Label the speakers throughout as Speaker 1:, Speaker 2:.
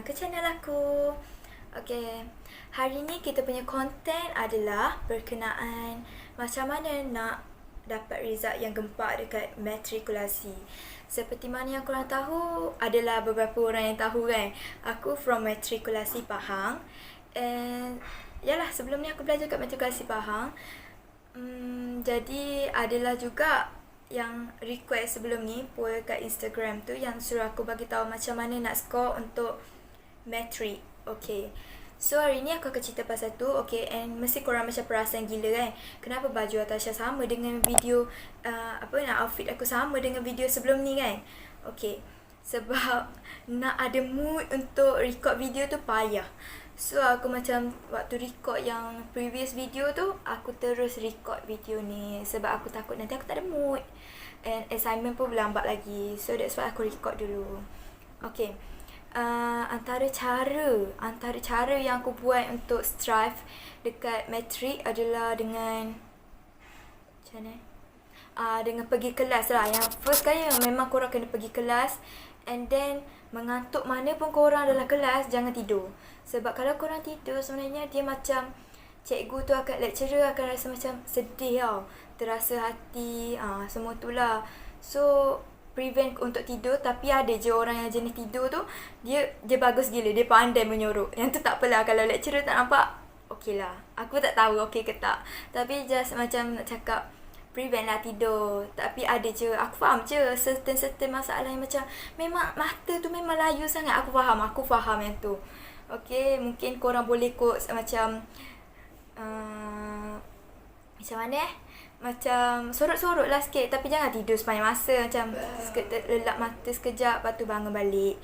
Speaker 1: datang ke channel aku. Okay, hari ni kita punya konten adalah berkenaan macam mana nak dapat result yang gempak dekat matrikulasi. Seperti mana yang korang tahu, adalah beberapa orang yang tahu kan, aku from matrikulasi Pahang. And yalah, sebelum ni aku belajar kat matrikulasi Pahang. Jadi adalah juga yang request sebelum ni poll kat Instagram tu yang suruh aku bagi tahu macam mana nak score untuk matrik. Okay, so hari ni aku akan cerita pasal tu. Okay, and mesti korang macam perasan gila kan, kenapa baju Atasha sama dengan video outfit aku sama dengan video sebelum ni kan. Okay, sebab nak ada mood untuk record video tu payah. So aku macam waktu record yang previous video tu, aku terus record video ni sebab aku takut nanti aku tak ada mood. And assignment pun berlambat lagi. So that's why aku record dulu. Okay, antara cara yang aku buat untuk strive dekat matrik adalah dengan macam mana? Dengan pergi kelas lah. Yang first kali memang korang kena pergi kelas. And then mengantuk mana pun korang dalam kelas, jangan tidur. Sebab kalau korang tidur, sebenarnya dia macam cikgu tu lecturer akan rasa macam sedih tau, terasa hati, semua tu lah. So prevent untuk tidur. Tapi ada je orang yang jenis tidur tu, dia bagus gila, dia pandai menyorok. Yang tu tak apalah, kalau lecturer tak nampak, okey lah. Aku tak tahu okey ke tak, tapi just macam nak cakap prevent lah tidur. Tapi ada je, aku faham je certain masalah yang macam memang mata tu memang layu sangat. Aku faham yang tu. Okay, mungkin korang boleh kot macam macam mana macam sorok-sorok lah sikit, tapi jangan tidur sepanjang masa. Macam lelap mata sekejap, lepas tu bangun balik.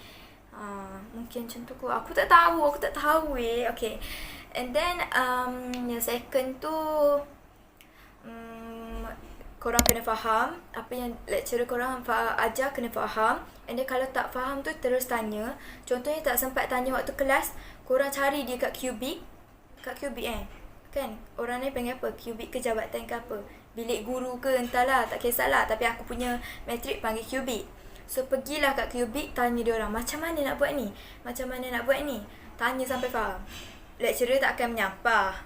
Speaker 1: Mungkin macam tu kot. Aku tak tahu Okay, and then yang second tu, korang kena faham apa yang lecturer korang ajar, kena faham. And then kalau tak faham tu terus tanya. Contohnya tak sempat tanya waktu kelas, korang cari dia kat kubik kan, orang ni panggil apa, kubik ke jabatan ke apa, bilik guru ke entahlah, tak kisahlah. Tapi aku punya matrik panggil kubik. So pergilah kat kubik, tanya dia orang macam mana nak buat ni, tanya sampai faham. Lecturer tak akan menyampah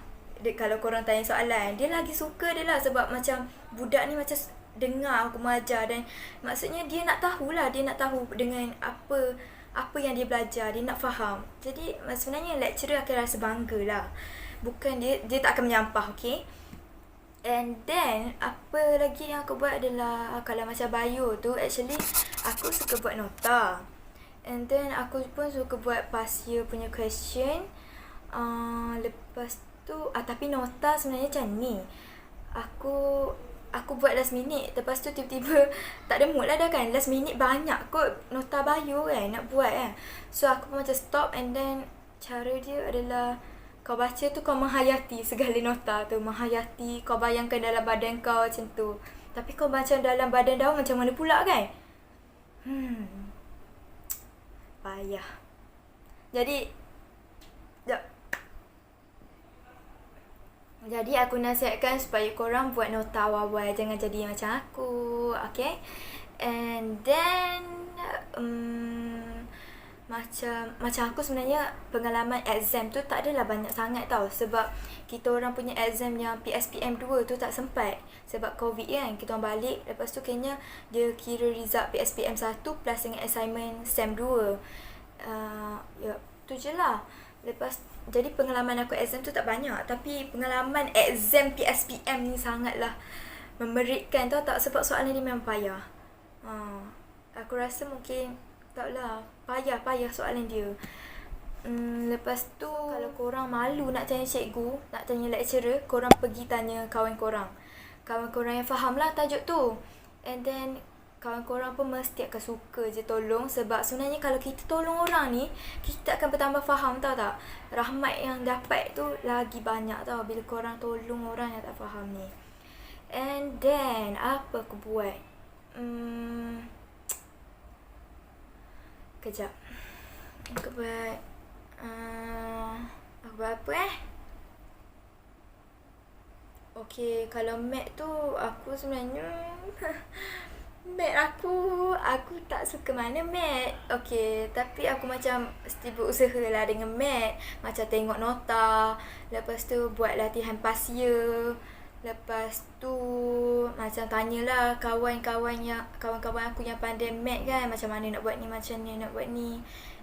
Speaker 1: kalau korang tanya soalan. Dia lagi suka dia lah, sebab macam budak ni macam dengar aku mengajar, dan maksudnya dia nak tahu dengan apa yang dia belajar, dia nak faham. Jadi sebenarnya lecturer akan rasa bangga lah, bukan dia tak akan menyampah. Okay, and then apa lagi yang aku buat adalah, kalau macam bio tu, actually aku suka buat nota. And then aku pun suka buat past year punya question. Lepas tu tapi nota sebenarnya macam ni, aku buat last minute. Lepas tu tiba-tiba tak ada mood lah dah kan. Last minute banyak kot nota bio kan nak buat kan. So aku pun macam stop. And then cara dia adalah, kau baca tu kau menghayati segala nota tu. Menghayati, kau bayangkan dalam badan kau macam tu. Tapi kau macam dalam badan daun macam mana pula kan. Payah. Jadi aku nasihatkan supaya korang buat nota awal-awal, jangan jadi macam aku. Okay, and then macam aku sebenarnya pengalaman exam tu tak adalah banyak sangat tau. Sebab kita orang punya exam yang PSPM 2 tu tak sempat sebab COVID kan. Kita orang balik, lepas tu kayaknya dia kira result PSPM 1 plus dengan assignment SEM 2. Tu je lah. Lepas, jadi pengalaman aku exam tu tak banyak, tapi pengalaman exam PSPM ni sangatlah memerikkan tau tak, sebab soalan dia memang payah. Aku rasa mungkin taklah, payah soalan dia. Lepas tu kalau korang malu nak tanya cikgu, nak tanya lecturer, korang pergi tanya kawan korang yang faham lah tajuk tu. And then kawan korang pun mesti akan suka je tolong. Sebab sebenarnya kalau kita tolong orang ni, kita akan bertambah faham, tahu tak? Rahmat yang dapat tu lagi banyak tau bila korang tolong orang yang tak faham ni. And then apa aku buat? Kejap, aku buat apa Okay, kalau mat tu aku sebenarnya mat aku tak suka mana mat. Okay, tapi aku macam mesti berusaha lah dengan mat. Macam tengok nota, lepas tu buat latihan pasia. Lepas tu macam tanyalah kawan-kawan aku yang pandai mat kan, macam mana nak buat ni, macam ni nak buat ni.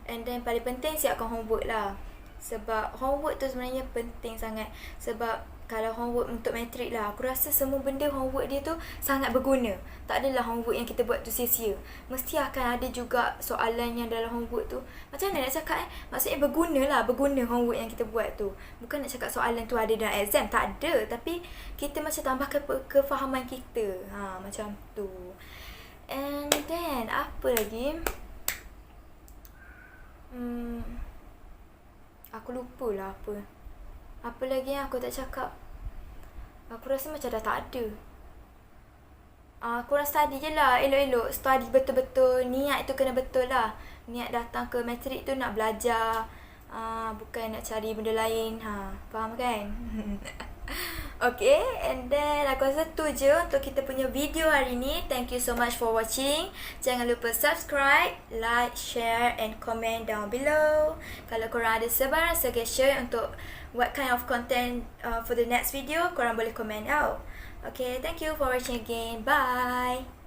Speaker 1: And then paling penting siapkan homework lah. Sebab homework tu sebenarnya penting sangat. Sebab kalau homework untuk matrik lah, aku rasa semua benda homework dia tu sangat berguna. Tak adalah homework yang kita buat tu sia-sia. Mesti akan ada juga soalan yang dalam homework tu. Macam mana nak cakap maksudnya berguna homework yang kita buat tu. Bukan nak cakap soalan tu ada dalam exam, tak ada. Tapi kita macam tambah kefahaman kita. Macam tu. And then apa lagi? Aku lupa lah apa. Apa lagi yang aku tak cakap? Aku rasa macam dah tak ada. Korang study je lah. Elok-elok study betul-betul. Niat tu kena betul lah. Niat datang ke matrik tu nak belajar. Bukan nak cari benda lain. Faham kan? Okay, and then aku rasa tu je untuk kita punya video hari ni. Thank you so much for watching. Jangan lupa subscribe, like, share and comment down below. Kalau korang ada sebarang suggestion untuk what kind of content for the next video, korang boleh comment out. Okay, thank you for watching again. Bye.